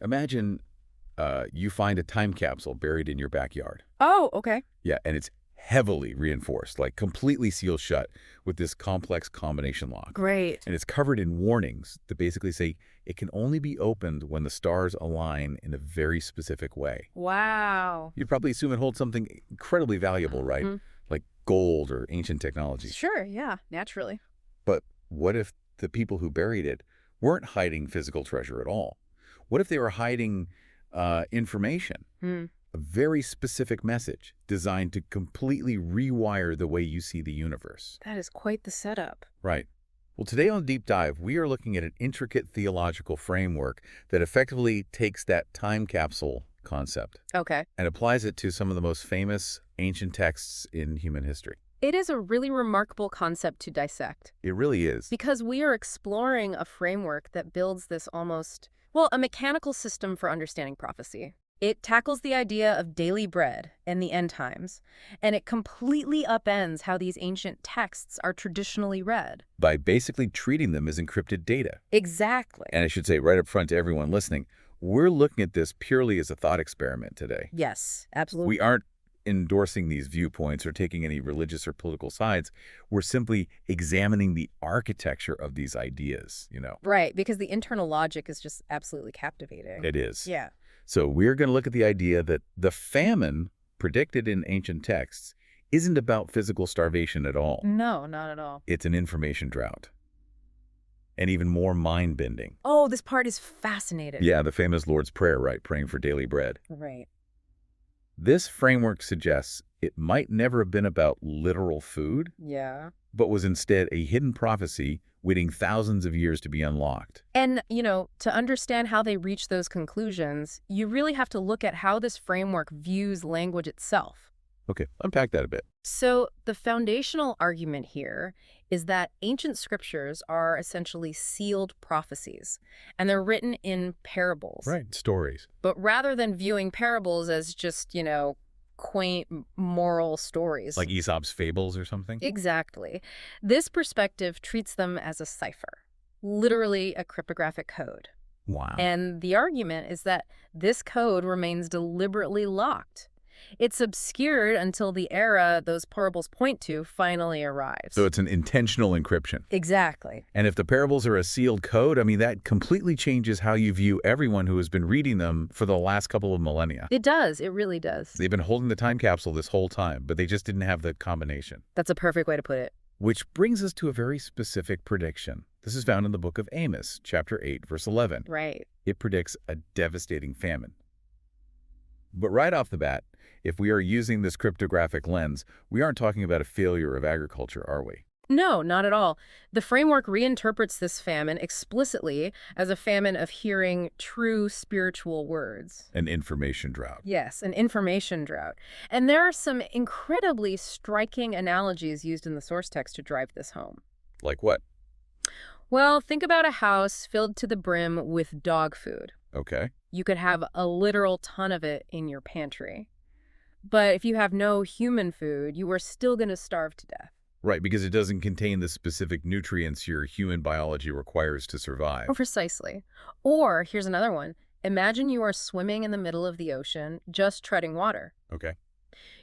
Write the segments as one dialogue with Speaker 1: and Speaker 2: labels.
Speaker 1: Imagine you find a time capsule buried in your backyard.
Speaker 2: Oh, okay.
Speaker 1: Yeah, and it's heavily reinforced, like completely sealed shut with this complex combination lock.
Speaker 2: Great.
Speaker 1: And it's covered in warnings that basically say it can only be opened when the stars align in a very specific way.
Speaker 2: Wow.
Speaker 1: You'd probably assume it holds something incredibly valuable, right? Like gold or ancient technology.
Speaker 2: Sure, yeah, naturally.
Speaker 1: But what if the people who buried it weren't hiding physical treasure at all? What if they were hiding information? A very specific message designed to completely rewire the way you see the universe.
Speaker 2: That is quite the setup.
Speaker 1: Right. Well, today on Deep Dive, we are looking at an intricate theological framework that effectively takes that time capsule concept
Speaker 2: Okay.
Speaker 1: and applies it to some of the most famous ancient texts in human history.
Speaker 2: It is a really remarkable concept to dissect.
Speaker 1: It really is.
Speaker 2: Because we are exploring a framework that builds this almost, well, a mechanical system for understanding prophecy. It tackles the idea of daily bread and the end times, and it completely upends how these ancient texts are traditionally read.
Speaker 1: By basically treating them as encrypted data.
Speaker 2: Exactly.
Speaker 1: And I should say right up front to everyone listening, we're looking at this purely as a thought experiment today.
Speaker 2: Yes, absolutely.
Speaker 1: We aren't endorsing these viewpoints or taking any religious or political sides. We're simply examining the architecture of these ideas, you know.
Speaker 2: Right, because the internal logic is just absolutely captivating.
Speaker 1: It is.
Speaker 2: Yeah.
Speaker 1: So we're going to look at the idea that the famine predicted in ancient texts isn't about physical starvation at all.
Speaker 2: No, not at all.
Speaker 1: It's an information drought. And even more mind-bending.
Speaker 2: Oh, this part is fascinating.
Speaker 1: Yeah, the famous Lord's Prayer, right? Praying for daily bread.
Speaker 2: Right.
Speaker 1: This framework suggests it might never have been about literal food,
Speaker 2: Yeah.
Speaker 1: but was instead a hidden prophecy waiting thousands of years to be unlocked.
Speaker 2: And, to understand how they reach those conclusions, you really have to look at how this framework views language itself.
Speaker 1: Okay, unpack that a bit.
Speaker 2: So the foundational argument here is that ancient scriptures are essentially sealed prophecies, and they're written in parables.
Speaker 1: Right, stories.
Speaker 2: But rather than viewing parables as just, quaint moral stories.
Speaker 1: Like Aesop's fables or something?
Speaker 2: Exactly. This perspective treats them as a cipher, literally a cryptographic code.
Speaker 1: Wow.
Speaker 2: And the argument is that this code remains deliberately locked. It's obscured until the era those parables point to finally arrives.
Speaker 1: So it's an intentional encryption.
Speaker 2: Exactly.
Speaker 1: And if the parables are a sealed code, that completely changes how you view everyone who has been reading them for the last couple of millennia.
Speaker 2: It does. It really does.
Speaker 1: They've been holding the time capsule this whole time, but they just didn't have the combination.
Speaker 2: That's a perfect way to put it.
Speaker 1: Which brings us to a very specific prediction. This is found in the book of Amos, chapter 8, verse 11.
Speaker 2: Right.
Speaker 1: It predicts a devastating famine. But right off the bat, if we are using this cryptographic lens, we aren't talking about a failure of agriculture, are we?
Speaker 2: No, not at all. The framework reinterprets this famine explicitly as a famine of hearing true spiritual words.
Speaker 1: An information drought.
Speaker 2: Yes, an information drought. And there are some incredibly striking analogies used in the source text to drive this home.
Speaker 1: Like what?
Speaker 2: Well, think about a house filled to the brim with dog food.
Speaker 1: Okay.
Speaker 2: You could have a literal ton of it in your pantry. But if you have no human food, you are still going to starve to death.
Speaker 1: Right, because it doesn't contain the specific nutrients your human biology requires to survive.
Speaker 2: Oh, precisely. Or, here's another one. Imagine you are swimming in the middle of the ocean, just treading water.
Speaker 1: Okay.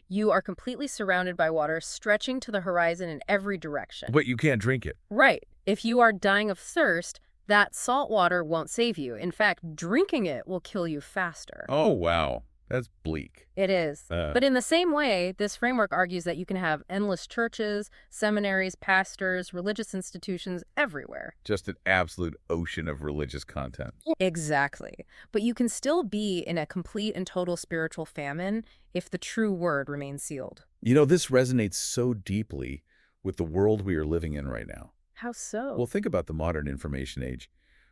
Speaker 2: You are completely surrounded by water, stretching to the horizon in every direction.
Speaker 1: But you can't drink it.
Speaker 2: Right. If you are dying of thirst, that salt water won't save you. In fact, drinking it will kill you faster.
Speaker 1: Oh, wow. That's bleak.
Speaker 2: It is. But in the same way, this framework argues that you can have endless churches, seminaries, pastors, religious institutions everywhere.
Speaker 1: Just an absolute ocean of religious content.
Speaker 2: Exactly. But you can still be in a complete and total spiritual famine if the true word remains sealed.
Speaker 1: This resonates so deeply with the world we are living in right now.
Speaker 2: How so?
Speaker 1: Well, think about the modern information age.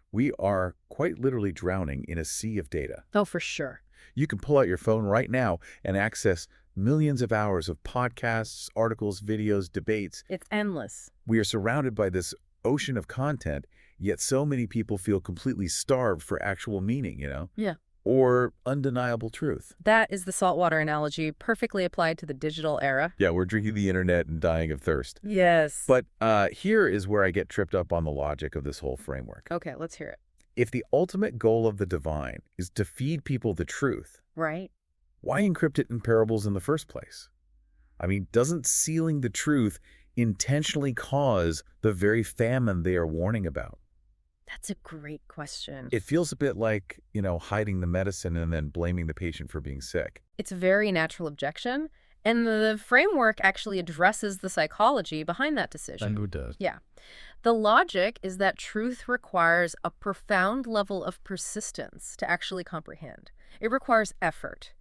Speaker 1: We are quite literally drowning in a sea of data.
Speaker 2: Oh, for sure.
Speaker 1: You can pull out your phone right now and access millions of hours of podcasts, articles, videos, debates.
Speaker 2: It's endless.
Speaker 1: We are surrounded by this ocean of content, yet so many people feel completely starved for actual meaning,
Speaker 2: Yeah.
Speaker 1: Or undeniable truth.
Speaker 2: That is the saltwater analogy, perfectly applied to the digital era.
Speaker 1: Yeah, we're drinking the internet and dying of thirst.
Speaker 2: Yes.
Speaker 1: But here is where I get tripped up on the logic of this whole framework.
Speaker 2: Okay, let's hear it.
Speaker 1: If the ultimate goal of the divine is to feed people the truth,
Speaker 2: Right.
Speaker 1: why encrypt it in parables in the first place? I mean, doesn't sealing the truth intentionally cause the very famine they are warning about?
Speaker 2: That's a great question.
Speaker 1: It feels a bit like, hiding the medicine and then blaming the patient for being sick.
Speaker 2: It's a very natural objection, and the framework actually addresses the psychology behind that decision.
Speaker 1: And who does?
Speaker 2: Yeah. The logic is that truth requires a profound level of persistence to actually comprehend. It requires effort.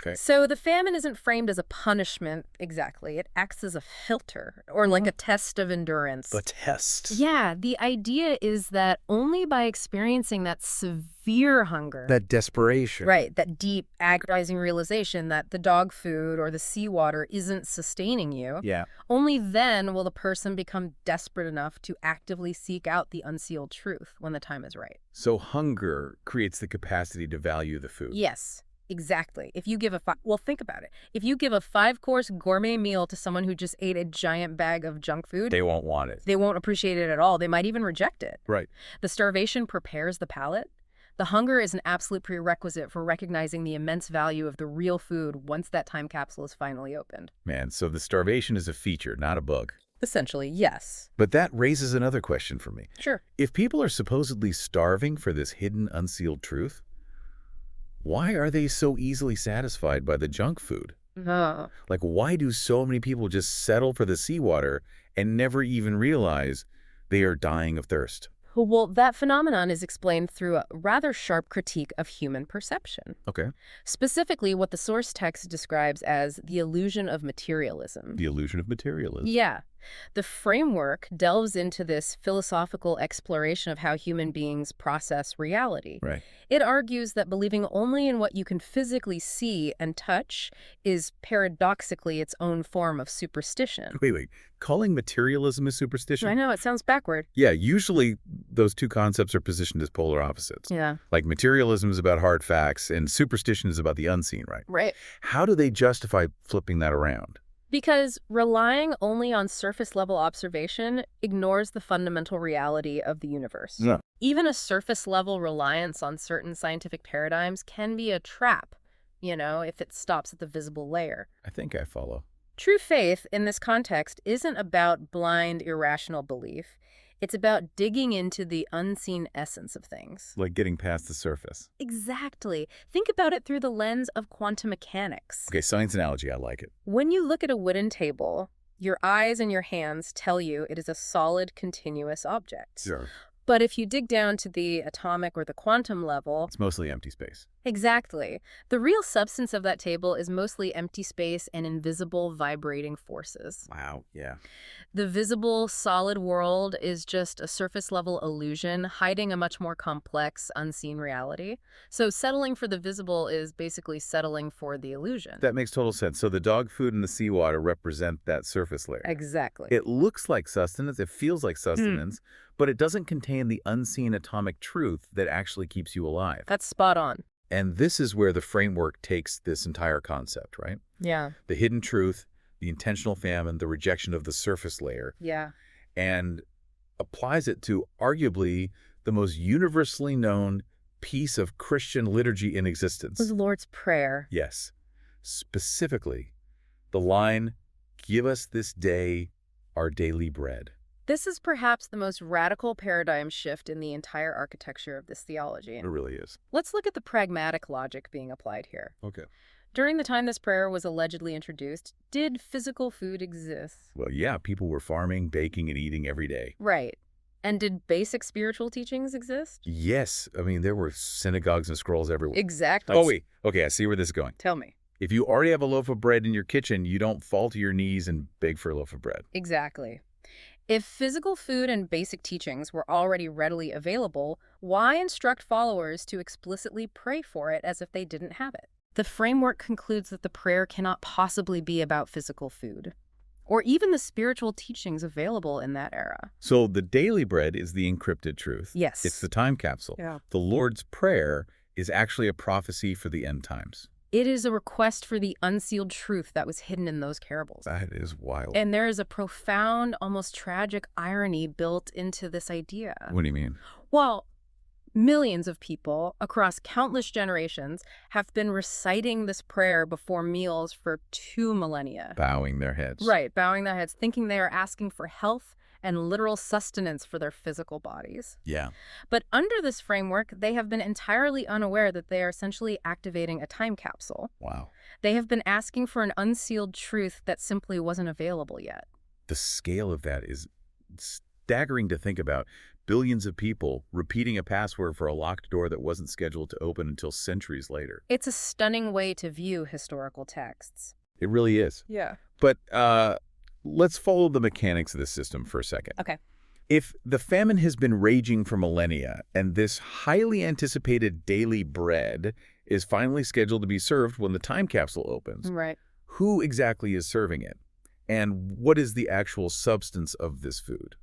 Speaker 1: Okay.
Speaker 2: So the famine isn't framed as a punishment exactly. It acts as a filter or like a test of endurance.
Speaker 1: The test.
Speaker 2: Yeah, the idea is that only by experiencing that severe hunger,
Speaker 1: That desperation.
Speaker 2: right, that deep, agonizing realization that the dog food or the seawater isn't sustaining you,
Speaker 1: Yeah.
Speaker 2: only then will the person become desperate enough to actively seek out the unsealed truth when the time is right.
Speaker 1: So hunger creates the capacity to value the food.
Speaker 2: Yes. Exactly. If you give well, think about it. If you give a 5-course gourmet meal to someone who just ate a giant bag of junk food,
Speaker 1: They won't want it.
Speaker 2: they won't appreciate it at all. They might even reject it.
Speaker 1: Right.
Speaker 2: The starvation prepares the palate. The hunger is an absolute prerequisite for recognizing the immense value of the real food once that time capsule is finally opened.
Speaker 1: Man, so the starvation is a feature, not a bug.
Speaker 2: Essentially, yes.
Speaker 1: But that raises another question for me.
Speaker 2: Sure.
Speaker 1: If people are supposedly starving for this hidden, unsealed truth, why are they so easily satisfied by the junk food? Like, why do so many people just settle for the seawater and never even realize they are dying of thirst?
Speaker 2: Well, that phenomenon is explained through a rather sharp critique of human perception.
Speaker 1: Okay.
Speaker 2: Specifically, what the source text describes as the illusion of materialism.
Speaker 1: The illusion of materialism.
Speaker 2: Yeah. The framework delves into this philosophical exploration of how human beings process reality.
Speaker 1: Right.
Speaker 2: It argues that believing only in what you can physically see and touch is paradoxically its own form of superstition.
Speaker 1: Wait. Calling materialism a superstition?
Speaker 2: I know, it sounds backward.
Speaker 1: Yeah, usually those two concepts are positioned as polar opposites.
Speaker 2: Yeah.
Speaker 1: Like materialism is about hard facts and superstition is about the unseen, right?
Speaker 2: Right.
Speaker 1: How do they justify flipping that around?
Speaker 2: Because relying only on surface-level observation ignores the fundamental reality of the universe.
Speaker 1: Yeah.
Speaker 2: Even a surface-level reliance on certain scientific paradigms can be a trap, if it stops at the visible layer.
Speaker 1: I think I follow.
Speaker 2: True faith, in this context, isn't about blind, irrational belief. It's about digging into the unseen essence of things.
Speaker 1: Like getting past the surface.
Speaker 2: Exactly. Think about it through the lens of quantum mechanics.
Speaker 1: Okay, science analogy, I like it.
Speaker 2: When you look at a wooden table, your eyes and your hands tell you it is a solid, continuous object.
Speaker 1: Sure.
Speaker 2: But if you dig down to the atomic or the quantum level...
Speaker 1: It's mostly empty space.
Speaker 2: Exactly. The real substance of that table is mostly empty space and invisible vibrating forces.
Speaker 1: Wow, yeah.
Speaker 2: The visible, solid world is just a surface-level illusion hiding a much more complex, unseen reality. So settling for the visible is basically settling for the illusion.
Speaker 1: That makes total sense. So the dog food and the seawater represent that surface layer.
Speaker 2: Exactly.
Speaker 1: It looks like sustenance, it feels like sustenance, but it doesn't contain the unseen atomic truth that actually keeps you alive.
Speaker 2: That's spot on.
Speaker 1: And this is where the framework takes this entire concept, right?
Speaker 2: Yeah.
Speaker 1: The hidden truth, the intentional famine, the rejection of the surface layer,
Speaker 2: Yeah.
Speaker 1: and applies it to arguably the most universally known piece of Christian liturgy in existence.
Speaker 2: The Lord's Prayer.
Speaker 1: Yes. Specifically, the line, "Give us this day our daily bread."
Speaker 2: This is perhaps the most radical paradigm shift in the entire architecture of this theology.
Speaker 1: It really is.
Speaker 2: Let's look at the pragmatic logic being applied here.
Speaker 1: Okay.
Speaker 2: During the time this prayer was allegedly introduced, did physical food exist?
Speaker 1: Well, yeah, people were farming, baking, and eating every day.
Speaker 2: Right. And did basic spiritual teachings exist?
Speaker 1: Yes. I mean, there were synagogues and scrolls everywhere.
Speaker 2: Exactly.
Speaker 1: Oh, wait. Okay, I see where this is going.
Speaker 2: Tell me.
Speaker 1: If you already have a loaf of bread in your kitchen, you don't fall to your knees and beg for a loaf of bread.
Speaker 2: Exactly. If physical food and basic teachings were already readily available, why instruct followers to explicitly pray for it as if they didn't have it? The framework concludes that the prayer cannot possibly be about physical food, or even the spiritual teachings available in that era.
Speaker 1: So the daily bread is the encrypted truth.
Speaker 2: Yes.
Speaker 1: It's the time capsule.
Speaker 2: Yeah.
Speaker 1: The Lord's Prayer is actually a prophecy for the end times.
Speaker 2: It is a request for the unsealed truth that was hidden in those parables.
Speaker 1: That is wild.
Speaker 2: And there is a profound, almost tragic irony built into this idea.
Speaker 1: What do you mean?
Speaker 2: Well, Millions of people across countless generations have been reciting this prayer before meals for 2 millennia.
Speaker 1: Bowing their heads.
Speaker 2: Right, bowing their heads, thinking they are asking for health and literal sustenance for their physical bodies.
Speaker 1: Yeah.
Speaker 2: But under this framework, they have been entirely unaware that they are essentially activating a time capsule.
Speaker 1: Wow.
Speaker 2: They have been asking for an unsealed truth that simply wasn't available yet.
Speaker 1: The scale of that is staggering to think about. Billions of people repeating a password for a locked door that wasn't scheduled to open until centuries later.
Speaker 2: It's a stunning way to view historical texts.
Speaker 1: It really is.
Speaker 2: Yeah.
Speaker 1: But let's follow the mechanics of the system for a second.
Speaker 2: Okay.
Speaker 1: If the famine has been raging for millennia and this highly anticipated daily bread is finally scheduled to be served when the time capsule opens,
Speaker 2: Right.
Speaker 1: who exactly is serving it? And what is the actual substance of this food?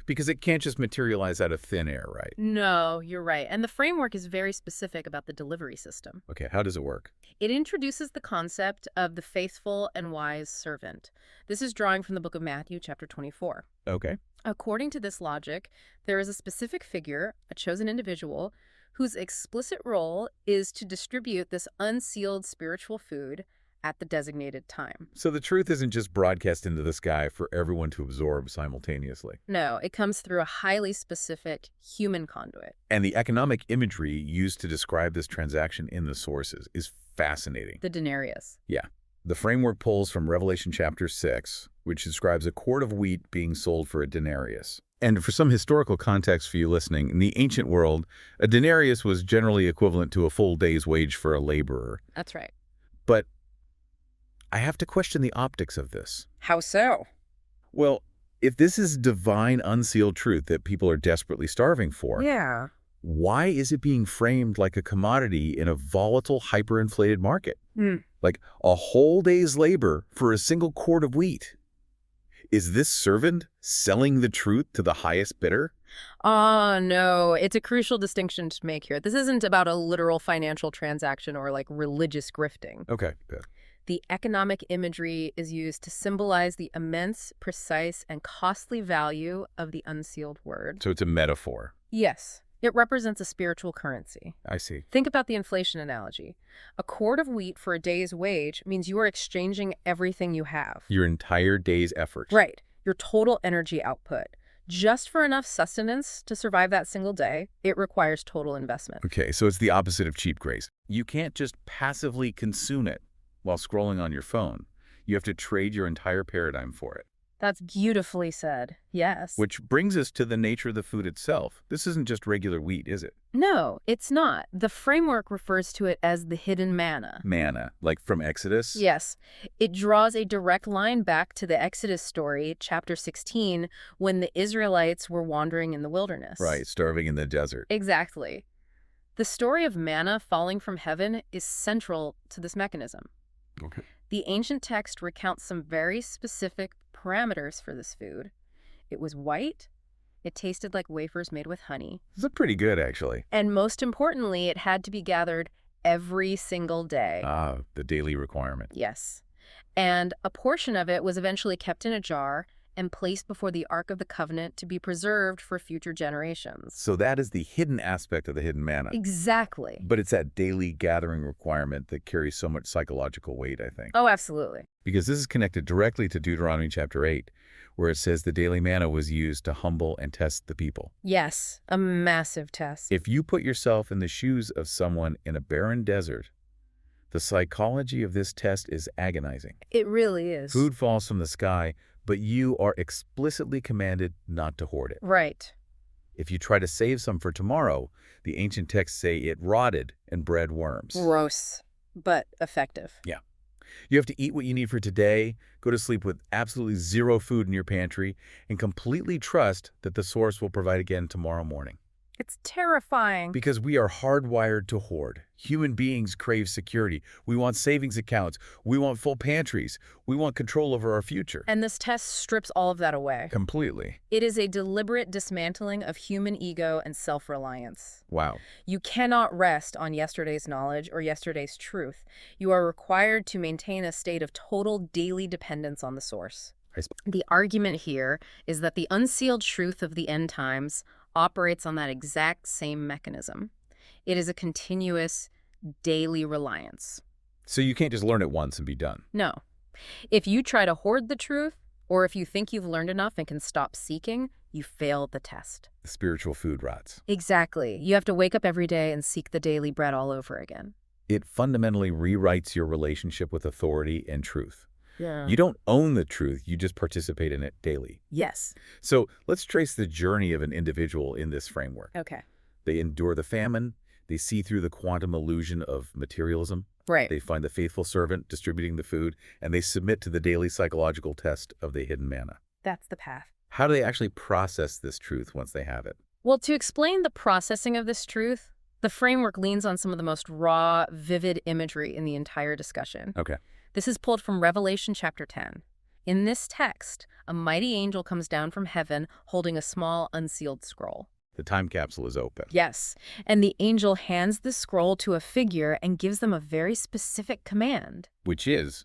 Speaker 1: Because it can't just materialize out of thin air, right?
Speaker 2: No, you're right. And the framework is very specific about the delivery system.
Speaker 1: Okay, how does it work?
Speaker 2: It introduces the concept of the faithful and wise servant. This is drawing from the book of Matthew, chapter 24.
Speaker 1: Okay.
Speaker 2: According to this logic, there is a specific figure, a chosen individual, whose explicit role is to distribute this unsealed spiritual food at the designated time.
Speaker 1: So the truth isn't just broadcast into the sky for everyone to absorb simultaneously.
Speaker 2: No, it comes through a highly specific human conduit.
Speaker 1: And the economic imagery used to describe this transaction in the sources is fascinating.
Speaker 2: The denarius.
Speaker 1: Yeah. The framework pulls from Revelation chapter 6, which describes a quart of wheat being sold for a denarius. And for some historical context for you listening, in the ancient world, a denarius was generally equivalent to a full day's wage for a laborer.
Speaker 2: That's right.
Speaker 1: But I have to question the optics of this.
Speaker 2: How so?
Speaker 1: Well, if this is divine unsealed truth that people are desperately starving for,
Speaker 2: Yeah.
Speaker 1: why is it being framed like a commodity in a volatile, hyperinflated market? Like a whole day's labor for a single quart of wheat. Is this servant selling the truth to the highest bidder?
Speaker 2: Oh, no. It's a crucial distinction to make here. This isn't about a literal financial transaction or like religious grifting.
Speaker 1: Okay, good.
Speaker 2: The economic imagery is used to symbolize the immense, precise, and costly value of the unsealed word.
Speaker 1: So it's a metaphor.
Speaker 2: Yes, it represents a spiritual currency.
Speaker 1: I see.
Speaker 2: Think about the inflation analogy. A quart of wheat for a day's wage means you are exchanging everything you have.
Speaker 1: Your entire day's effort.
Speaker 2: Right, your total energy output. Just for enough sustenance to survive that single day, it requires total investment.
Speaker 1: Okay, so it's the opposite of cheap grace. You can't just passively consume it while scrolling on your phone. You have to trade your entire paradigm for it.
Speaker 2: That's beautifully said. Yes.
Speaker 1: Which brings us to the nature of the food itself. This isn't just regular wheat, is it?
Speaker 2: No, it's not. The framework refers to it as the hidden manna.
Speaker 1: Manna, like from Exodus?
Speaker 2: Yes. It draws a direct line back to the Exodus story, chapter 16, when the Israelites were wandering in the wilderness.
Speaker 1: Right, starving in the desert.
Speaker 2: Exactly. The story of manna falling from heaven is central to this mechanism.
Speaker 1: Okay.
Speaker 2: The ancient text recounts some very specific parameters for this food. It was white. It tasted like wafers made with honey.
Speaker 1: This is pretty good, actually.
Speaker 2: And most importantly, it had to be gathered every single day.
Speaker 1: Ah, the daily requirement.
Speaker 2: Yes. And a portion of it was eventually kept in a jar and placed before the Ark of the Covenant to be preserved for future generations.
Speaker 1: So that is the hidden aspect of the hidden manna.
Speaker 2: Exactly.
Speaker 1: But it's that daily gathering requirement that carries so much psychological weight, I think.
Speaker 2: Oh, absolutely.
Speaker 1: Because this is connected directly to Deuteronomy chapter 8, where it says the daily manna was used to humble and test the people.
Speaker 2: Yes, a massive test.
Speaker 1: If you put yourself in the shoes of someone in a barren desert, the psychology of this test is agonizing.
Speaker 2: It really is.
Speaker 1: Food falls from the sky, but you are explicitly commanded not to hoard it.
Speaker 2: Right.
Speaker 1: If you try to save some for tomorrow, the ancient texts say it rotted and bred worms.
Speaker 2: Gross, but effective.
Speaker 1: Yeah. You have to eat what you need for today, go to sleep with absolutely zero food in your pantry, and completely trust that the source will provide again tomorrow morning.
Speaker 2: It's terrifying.
Speaker 1: Because we are hardwired to hoard. Human beings crave security. We want savings accounts. We want full pantries. We want control over our future.
Speaker 2: And this test strips all of that away.
Speaker 1: Completely.
Speaker 2: It is a deliberate dismantling of human ego and self-reliance.
Speaker 1: Wow.
Speaker 2: You cannot rest on yesterday's knowledge or yesterday's truth. You are required to maintain a state of total daily dependence on the source. The argument here is that the unsealed truth of the end times operates on that exact same mechanism. It is a continuous, daily reliance.
Speaker 1: So you can't just learn it once and be done.
Speaker 2: No. If you try to hoard the truth, or if you think you've learned enough and can stop seeking, you fail the test.
Speaker 1: The spiritual food rots.
Speaker 2: Exactly. You have to wake up every day and seek the daily bread all over again.
Speaker 1: It fundamentally rewrites your relationship with authority and truth.
Speaker 2: Yeah.
Speaker 1: You don't own the truth, you just participate in it daily.
Speaker 2: Yes.
Speaker 1: So let's trace the journey of an individual in this framework.
Speaker 2: Okay.
Speaker 1: They endure the famine, they see through the quantum illusion of materialism,
Speaker 2: Right.
Speaker 1: they find the faithful servant distributing the food, and they submit to the daily psychological test of the hidden manna.
Speaker 2: That's the path.
Speaker 1: How do they actually process this truth once they have it?
Speaker 2: Well, to explain the processing of this truth, the framework leans on some of the most raw, vivid imagery in the entire discussion.
Speaker 1: Okay.
Speaker 2: This is pulled from Revelation chapter 10. In this text, a mighty angel comes down from heaven holding a small, unsealed scroll.
Speaker 1: The time capsule is open.
Speaker 2: Yes, and the angel hands the scroll to a figure and gives them a very specific command.
Speaker 1: Which is,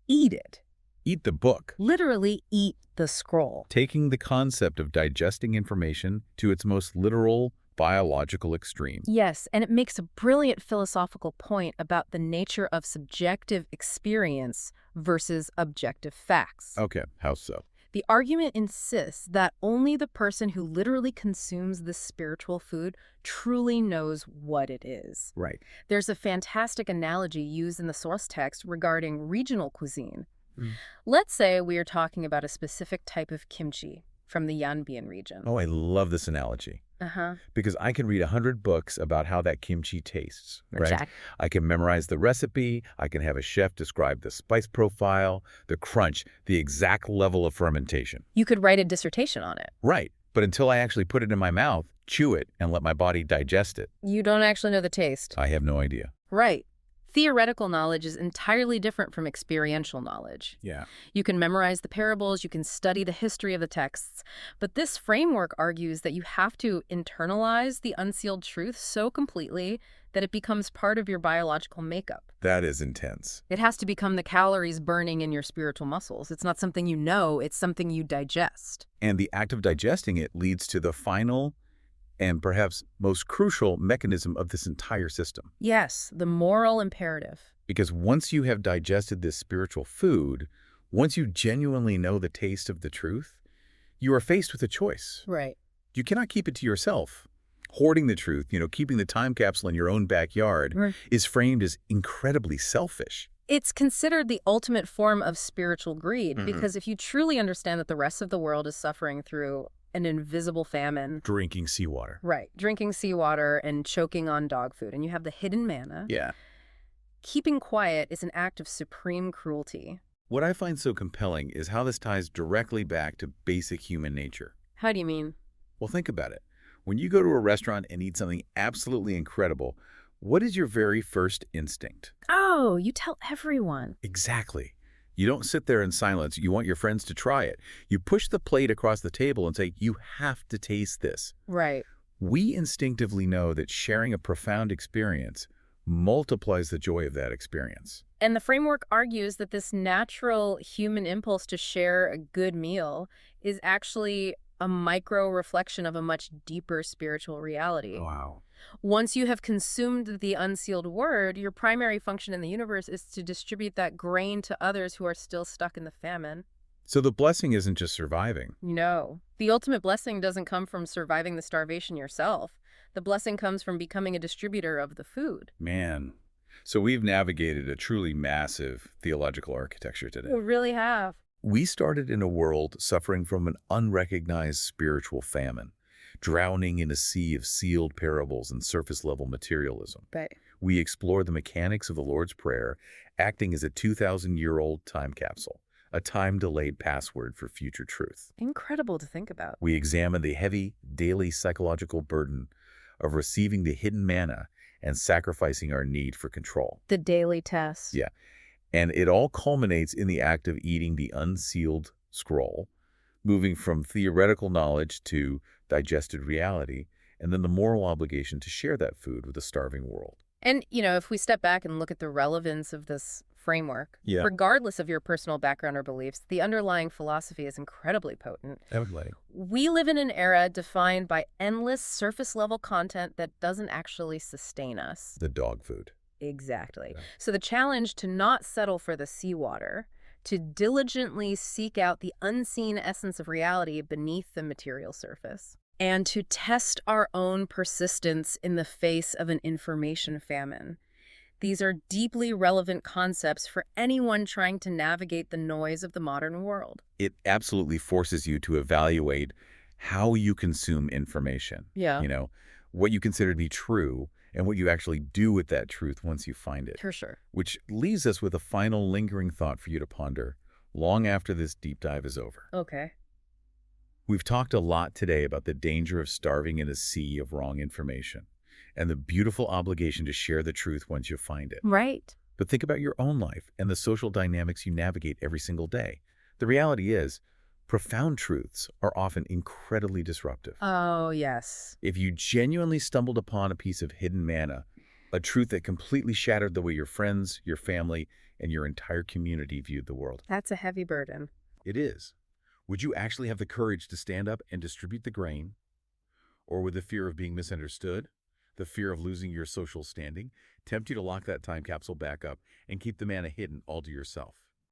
Speaker 2: Eat it.
Speaker 1: eat the book.
Speaker 2: Literally eat the scroll.
Speaker 1: Taking the concept of digesting information to its most literal biological extreme.
Speaker 2: Yes, and it makes a brilliant philosophical point about the nature of subjective experience versus objective facts.
Speaker 1: Okay, how so?
Speaker 2: The argument insists that only the person who literally consumes this spiritual food truly knows what it is.
Speaker 1: Right.
Speaker 2: There's a fantastic analogy used in the source text regarding regional cuisine. Let's say we are talking about a specific type of kimchi from the Yanbian region.
Speaker 1: Oh, I love this analogy.
Speaker 2: Uh-huh.
Speaker 1: Because I can read 100 books about how that kimchi tastes, right?
Speaker 2: Jack.
Speaker 1: I can memorize the recipe, I can have a chef describe the spice profile, the crunch, the exact level of fermentation.
Speaker 2: You could write a dissertation on it.
Speaker 1: Right, but until I actually put it in my mouth, chew it, and let my body digest it,
Speaker 2: You don't actually know the taste.
Speaker 1: I have no idea.
Speaker 2: Right. Theoretical knowledge is entirely different from experiential knowledge.
Speaker 1: Yeah.
Speaker 2: You can memorize the parables, you can study the history of the texts, but this framework argues that you have to internalize the unsealed truth so completely that it becomes part of your biological makeup.
Speaker 1: That is intense.
Speaker 2: It has to become the calories burning in your spiritual muscles. It's not something you know, it's something you digest.
Speaker 1: And the act of digesting it leads to the final and perhaps most crucial mechanism of this entire system.
Speaker 2: Yes, the moral imperative.
Speaker 1: Because once you have digested this spiritual food, once you genuinely know the taste of the truth, you are faced with a choice.
Speaker 2: Right.
Speaker 1: You cannot keep it to yourself. Hoarding the truth, keeping the time capsule in your own backyard,
Speaker 2: Right.
Speaker 1: is framed as incredibly selfish.
Speaker 2: It's considered the ultimate form of spiritual greed because if you truly understand that the rest of the world is suffering through an invisible famine.
Speaker 1: Drinking seawater.
Speaker 2: Right. Drinking seawater and choking on dog food. And you have the hidden manna.
Speaker 1: Yeah.
Speaker 2: Keeping quiet is an act of supreme cruelty.
Speaker 1: What I find so compelling is how this ties directly back to basic human nature.
Speaker 2: How do you mean?
Speaker 1: Well, think about it. When you go to a restaurant and eat something absolutely incredible, what is your very first instinct?
Speaker 2: Oh, you tell everyone.
Speaker 1: Exactly. You don't sit there in silence. You want your friends to try it. You push the plate across the table and say, you have to taste this.
Speaker 2: Right.
Speaker 1: We instinctively know that sharing a profound experience multiplies the joy of that experience.
Speaker 2: And the framework argues that this natural human impulse to share a good meal is actually a micro reflection of a much deeper spiritual reality.
Speaker 1: Wow.
Speaker 2: Once you have consumed the unsealed word, your primary function in the universe is to distribute that grain to others who are still stuck in the famine.
Speaker 1: So the blessing isn't just surviving.
Speaker 2: No. The ultimate blessing doesn't come from surviving the starvation yourself. The blessing comes from becoming a distributor of the food.
Speaker 1: Man. So we've navigated a truly massive theological architecture today.
Speaker 2: We really have.
Speaker 1: We started in a world suffering from an unrecognized spiritual famine, drowning in a sea of sealed parables and surface-level materialism.
Speaker 2: Right.
Speaker 1: We explored the mechanics of the Lord's Prayer, acting as a 2,000-year-old time capsule, a time-delayed password for future truth.
Speaker 2: Incredible to think about.
Speaker 1: We examined the heavy, daily psychological burden of receiving the hidden manna and sacrificing our need for control.
Speaker 2: The daily test.
Speaker 1: Yeah. And it all culminates in the act of eating the unsealed scroll, moving from theoretical knowledge to digested reality, and then the moral obligation to share that food with a starving world.
Speaker 2: And, if we step back and look at the relevance of this framework,
Speaker 1: Yeah.
Speaker 2: regardless of your personal background or beliefs, the underlying philosophy is incredibly potent.
Speaker 1: Everybody.
Speaker 2: We live in an era defined by endless surface-level content that doesn't actually sustain us.
Speaker 1: The dog food.
Speaker 2: Exactly.
Speaker 1: Yeah.
Speaker 2: So the challenge to not settle for the seawater, to diligently seek out the unseen essence of reality beneath the material surface, and to test our own persistence in the face of an information famine. These are deeply relevant concepts for anyone trying to navigate the noise of the modern world.
Speaker 1: It absolutely forces you to evaluate how you consume information.
Speaker 2: Yeah.
Speaker 1: What you consider to be true and what you actually do with that truth once you find it.
Speaker 2: For sure.
Speaker 1: Which leaves us with a final lingering thought for you to ponder long after this deep dive is over.
Speaker 2: Okay.
Speaker 1: We've talked a lot today about the danger of starving in a sea of wrong information and the beautiful obligation to share the truth once you find it.
Speaker 2: Right.
Speaker 1: But think about your own life and the social dynamics you navigate every single day. The reality is, profound truths are often incredibly disruptive.
Speaker 2: Oh, yes.
Speaker 1: If you genuinely stumbled upon a piece of hidden manna, a truth that completely shattered the way your friends, your family, and your entire community viewed the world.
Speaker 2: That's a heavy burden.
Speaker 1: It is. Would you actually have the courage to stand up and distribute the grain? Or would the fear of being misunderstood, the fear of losing your social standing, tempt you to lock that time capsule back up and keep the manna hidden all to yourself?